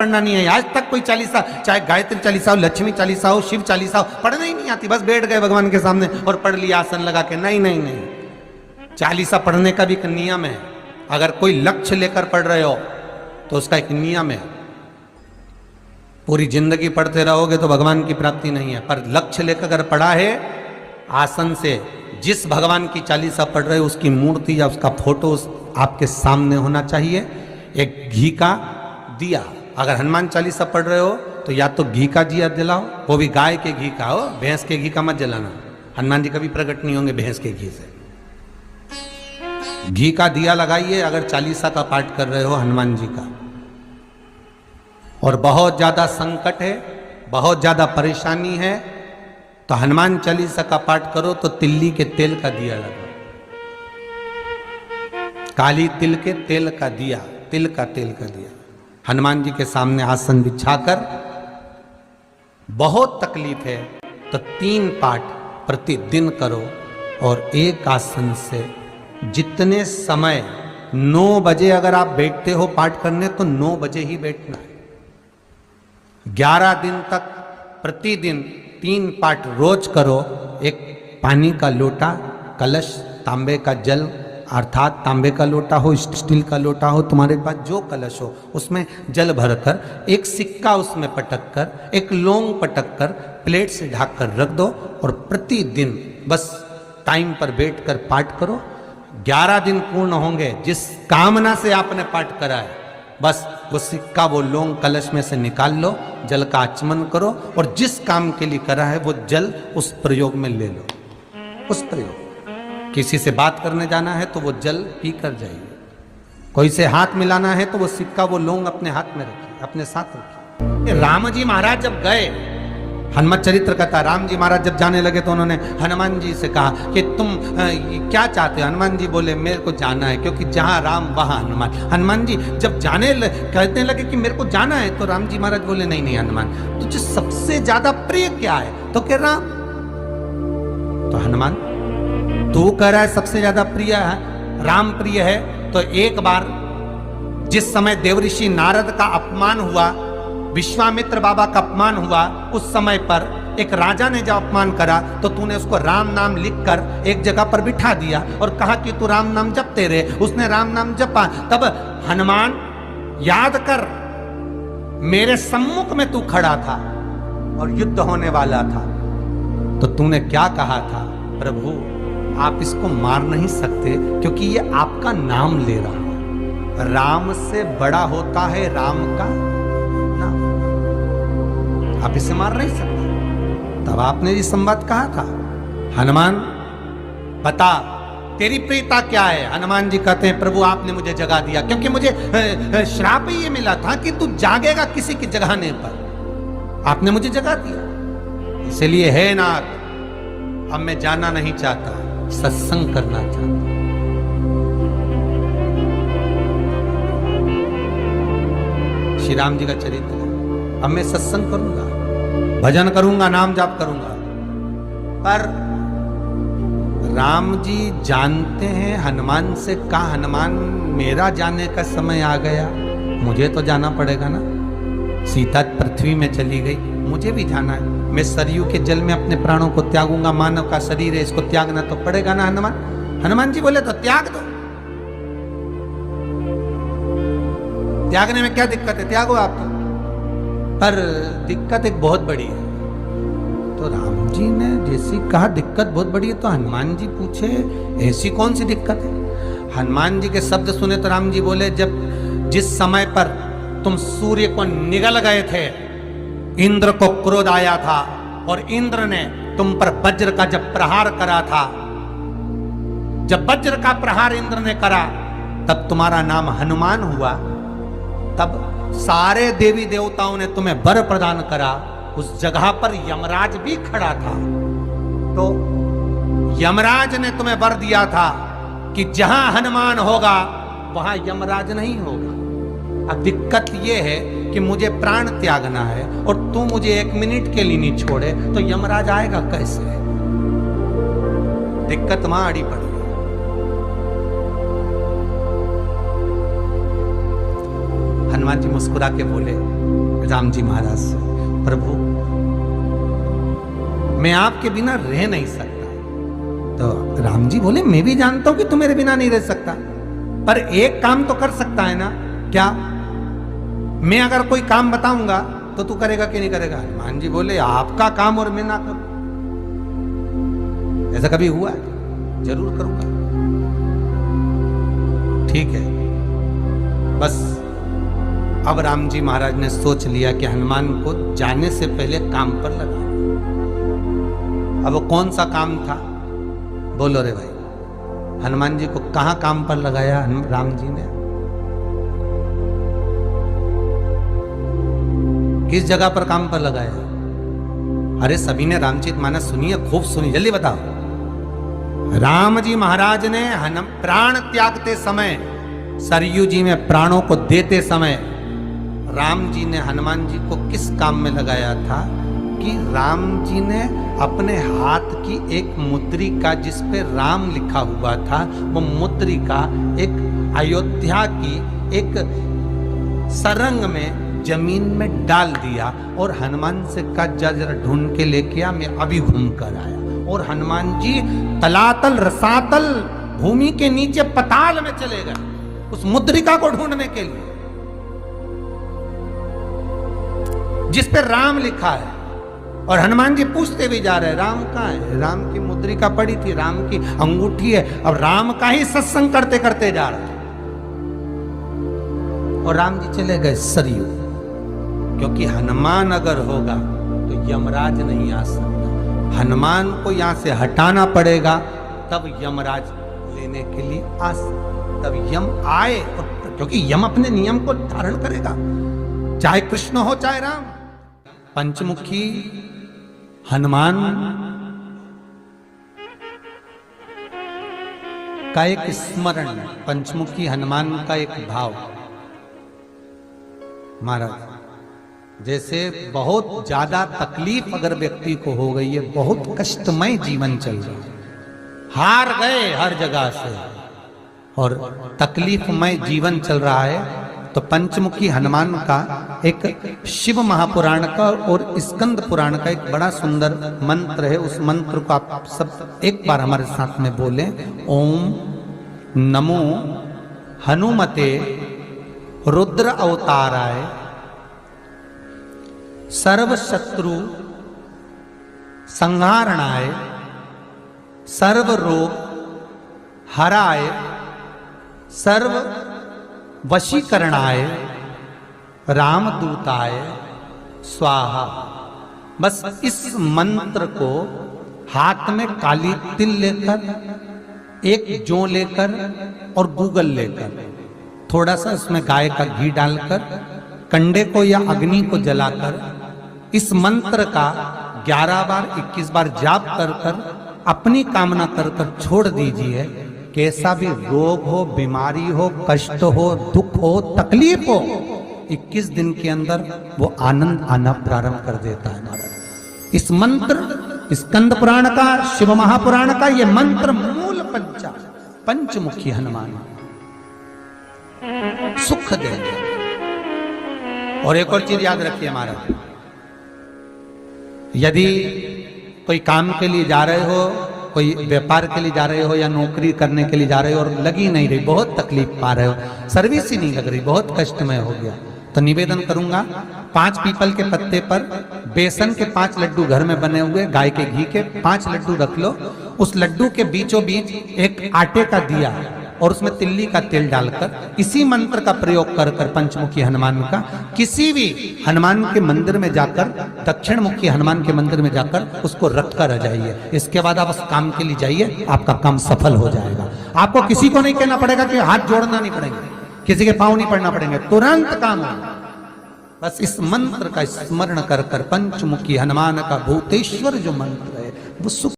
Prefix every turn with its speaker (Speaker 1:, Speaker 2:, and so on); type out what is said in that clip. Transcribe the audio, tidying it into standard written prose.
Speaker 1: पढ़ना नहीं है। आज तक कोई चालीसा, चाहे गायत्री चालीसा हो, लक्ष्मी चालीसा हो, शिव चालीसा हो, पढ़ना ही नहीं आती। बस बैठ गए भगवान के सामने और पढ़ लिया आसन लगा के। नहीं नहीं नहीं, चालीसा पढ़ने का भी एक नियम है। अगर कोई लक्ष्य लेकर पढ़ रहे हो तो उसका एक नियम है। पूरी जिंदगी पढ़ते रहोगे तो भगवान की प्राप्ति नहीं है। पर लक्ष्य लेकर अगर पढ़ा है, आसन से जिस भगवान की चालीसा पढ़ रहे हो उसकी मूर्ति या उसका फोटो आपके सामने होना चाहिए। एक घी का दिया, अगर हनुमान चालीसा पढ़ रहे हो तो या तो घी का दिया जलाओ, वो भी गाय के घी का हो, भैंस के घी का मत जलाना। हनुमान जी कभी प्रकट नहीं होंगे भैंस के घी से। घी का दिया लगाइए अगर चालीसा का पाठ कर रहे हो हनुमान जी का। और बहुत ज्यादा संकट है, बहुत ज्यादा परेशानी है तो हनुमान चालीसा का पाठ करो तो तिल्ली के तेल का दिया लगाओ। काली तिल के तेल का दिया, तिल का तेल का दिया हनुमान जी के सामने आसन बिछाकर। बहुत तकलीफ है तो 3 पाठ प्रतिदिन करो। और एक आसन से जितने समय 9 बजे अगर आप बैठते हो पाठ करने तो 9 बजे ही बैठना है। 11 दिन तक प्रतिदिन 3 पाठ रोज करो। एक पानी का लोटा, कलश, तांबे का जल अर्थात तांबे का लोटा हो, स्टील का लोटा हो, तुम्हारे पास जो कलश हो उसमें जल भरकर, एक सिक्का उसमें पटक कर, एक लौंग पटक कर प्लेट से ढक कर रख दो और प्रतिदिन बस टाइम पर बैठकर पाठ करो। 11 दिन पूर्ण होंगे, जिस कामना से आपने पाठ करा है बस वो सिक्का, वो लौंग कलश में से निकाल लो, जल का आचमन करो और जिस काम के लिए करा है वो जल उस प्रयोग में ले लो। उस प्रयोग, किसी से बात करने जाना है तो वो जल पी कर जाइए। कोई से हाथ मिलाना है तो वो सिक्का, वो लौंग अपने हाथ में रखिए, अपने साथ रखिए। राम जी महाराज जब गए, हनुमत चरित्र कहता, राम जी महाराज जब जाने लगे तो उन्होंने हनुमान जी से कहा कि तुम क्या चाहते हो। हनुमान जी बोले मेरे को जाना है, क्योंकि जहां राम वहां हनुमान। हनुमान जी जब कहने लगे कि मेरे को जाना है तो राम जी महाराज बोले नहीं नहीं हनुमान, तुझे सबसे ज्यादा प्रिय क्या है? तो कह राम। तो हनुमान तू कह रहा है सबसे ज्यादा प्रिय है, राम प्रिय है। तो एक बार जिस समय देवऋषि नारद का अपमान हुआ, विश्वामित्र बाबा का अपमान हुआ, उस समय पर एक राजा ने जब अपमान करा तो तूने उसको राम नाम लिखकर एक जगह पर बिठा दिया और कहा कि तू राम नाम जपते रहे। उसने राम नाम जपा। तब हनुमान याद कर, मेरे सम्मुख में तू खड़ा था और युद्ध होने वाला था तो तूने क्या कहा था? प्रभु आप इसको मार नहीं सकते क्योंकि ये आपका नाम ले रहा है। राम से बड़ा होता है राम का नाम, आप इसे मार नहीं सकते। तब आपने ये संवाद कहा था, हनुमान बता तेरी प्रियता क्या है? हनुमान जी कहते हैं प्रभु आपने मुझे जगा दिया, क्योंकि मुझे श्राप ही ये मिला था कि तू जागेगा किसी के जगाने पर। आपने मुझे जगा दिया, इसलिए है नाथ अब मैं जाना नहीं चाहता, सत्संग करना चाहता। श्री राम जी का चरित्र है। अब मैं सत्संग करूंगा, भजन करूंगा, नाम जाप करूंगा। पर राम जी जानते हैं हनुमान से कहा, हनुमान मेरा जाने का समय आ गया, मुझे तो जाना पड़ेगा ना। सीता पृथ्वी में चली गई, मुझे भी जाना है। मैं सरयू के जल में अपने प्राणों को त्यागूंगा, मानव का शरीर है इसको त्यागना तो पड़ेगा ना हनुमान। हनुमान जी बोले तो त्याग दो, त्यागने में क्या दिक्कत है, त्यागो आप तो। पर दिक्कत एक बहुत बड़ी है। तो राम जी ने जैसी कहा दिक्कत बहुत बड़ी है तो हनुमान जी पूछे ऐसी कौन सी दिक्कत है? हनुमान जी के शब्द सुने तो राम जी बोले जब जिस समय पर तुम सूर्य को निगल गए थे, इंद्र को क्रोध आया था और इंद्र ने तुम पर वज्र का जब प्रहार करा था, जब वज्र का प्रहार इंद्र ने करा तब तुम्हारा नाम हनुमान हुआ। तब सारे देवी देवताओं ने तुम्हें वर प्रदान करा। उस जगह पर यमराज भी खड़ा था। तो यमराज ने तुम्हें वर दिया था कि जहां हनुमान होगा वहां यमराज नहीं होगा। अब दिक्कत यह है कि मुझे प्राण त्यागना है और तू मुझे 1 मिनट के लिए नहीं छोड़े तो यमराज आएगा कैसे? दिक्कत वहां अड़ी पड़ी। हनुमान जी मुस्कुरा के बोले राम जी महाराज से, प्रभु मैं आपके बिना रह नहीं सकता। तो राम जी बोले मैं भी जानता हूं कि तू मेरे बिना नहीं रह सकता, पर एक काम तो कर सकता है ना। क्या? मैं अगर कोई काम बताऊंगा तो तू करेगा कि नहीं करेगा? हनुमान जी बोले आपका काम और मैं ना करूं, ऐसा कभी हुआ है? जरूर करूंगा। ठीक है। बस अब राम जी महाराज ने सोच लिया कि हनुमान को जाने से पहले काम पर लगा। अब वो कौन सा काम था? बोलो रे भाई। हनुमान जी को कहां काम पर लगाया राम जी ने? किस जगह पर काम पर लगाया? अरे सभी ने रामचरितमानस सुनी है, खूब सुनी, जल्दी बताओ। राम जी महाराज ने प्राण त्यागते समय, सरयू जी में प्राणों को देते समय राम जी ने हनुमान जी को किस काम में लगाया था कि राम जी ने अपने हाथ की एक मुद्रिका जिस पे राम लिखा हुआ था, वो मुद्रिका एक अयोध्या की एक सरंग में जमीन में डाल दिया और हनुमान से कहा जा जरा ढूंढ के लेके आ, मैं अभी घूम कर आया। और हनुमान जी तलातल रसातल भूमि के नीचे पताल में चले गए उस मुद्रिका को ढूंढने के लिए जिस पे राम लिखा है। और हनुमान जी पूछते भी जा रहे राम कहाँ है? राम की मुद्रिका पड़ी थी, राम की अंगूठी है। अब राम का ही सत्संग करते करते जा रहे और राम जी चले गए सरयू, क्योंकि हनुमान अगर होगा तो यमराज नहीं आ सकता। हनुमान को यहां से हटाना पड़ेगा तब यमराज लेने के लिए आ सकता, तब यम आए। और क्योंकि यम अपने नियम को धारण करेगा, चाहे कृष्ण हो चाहे राम। पंचमुखी हनुमान का एक स्मरण, पंचमुखी हनुमान का एक भाव। महाराज जैसे बहुत ज्यादा तकलीफ अगर व्यक्ति को हो गई है, बहुत कष्टमय जीवन चल रहा है, हार गए हर जगह से और तकलीफमय जीवन चल रहा है, तो पंचमुखी हनुमान का एक शिव महापुराण का और स्कंद पुराण का एक बड़ा सुंदर मंत्र है। उस मंत्र को आप सब एक बार हमारे साथ में बोलें। ओम नमो हनुमते रुद्र अवताराय सर्व शत्रु संहारणाय सर्व रोग हराय सर्व वशीकरणाय रामदूताय स्वाहा। बस इस मंत्र को हाथ में काली तिल लेकर, एक जौ लेकर और गूगल लेकर, थोड़ा सा उसमें गाय का घी डालकर, कंडे को या अग्नि को जलाकर इस मंत्र का 11 बार 21 बार जाप कर कर अपनी कामना कर कर छोड़ दीजिए। कैसा भी रोग हो, बीमारी हो, कष्ट हो, दुख हो, तकलीफ हो, 21 दिन के अंदर वो आनंद आना प्रारंभ कर देता है। महाराज इस मंत्र, स्कंद पुराण का, शिव महापुराण का ये मंत्र मूल पंचमुखी हनुमान सुख देंगे। और एक और चीज याद रखिए महाराज, यदि कोई काम के लिए जा रहे हो, कोई व्यापार के लिए जा रहे हो या नौकरी करने के लिए जा रहे हो और लगी नहीं रही, बहुत तकलीफ पा रहे हो, सर्विस ही नहीं लग रही, बहुत कष्टमय हो गया, तो निवेदन करूंगा 5 पीपल के पत्ते पर बेसन के 5 लड्डू घर में बने हुए, गाय के घी के 5 लड्डू रख लो। उस लड्डू के बीचों बीच एक आटे का दिया और उसमें तिल्ली का तेल डालकर इसी मंत्र का प्रयोग कर कर पंचमुखी हनुमान का किसी भी हनुमान के मंदिर में जाकर, दक्षिण मुखी हनुमान के मंदिर में जाकर उसको रख कर आ जाइए। इसके बाद आप उस काम के लिए जाइए, आपका काम सफल हो जाएगा। आपको किसी को नहीं कहना पड़ेगा कि हाथ जोड़ना नहीं पड़ेगा, किसी के पांव नहीं पड़ना पड़ेंगे, तुरंत काम होगा। बस इस मंत्र का स्मरण कर कर पंचमुखी हनुमान का भूतेश्वर जो मंत्र है वो सुख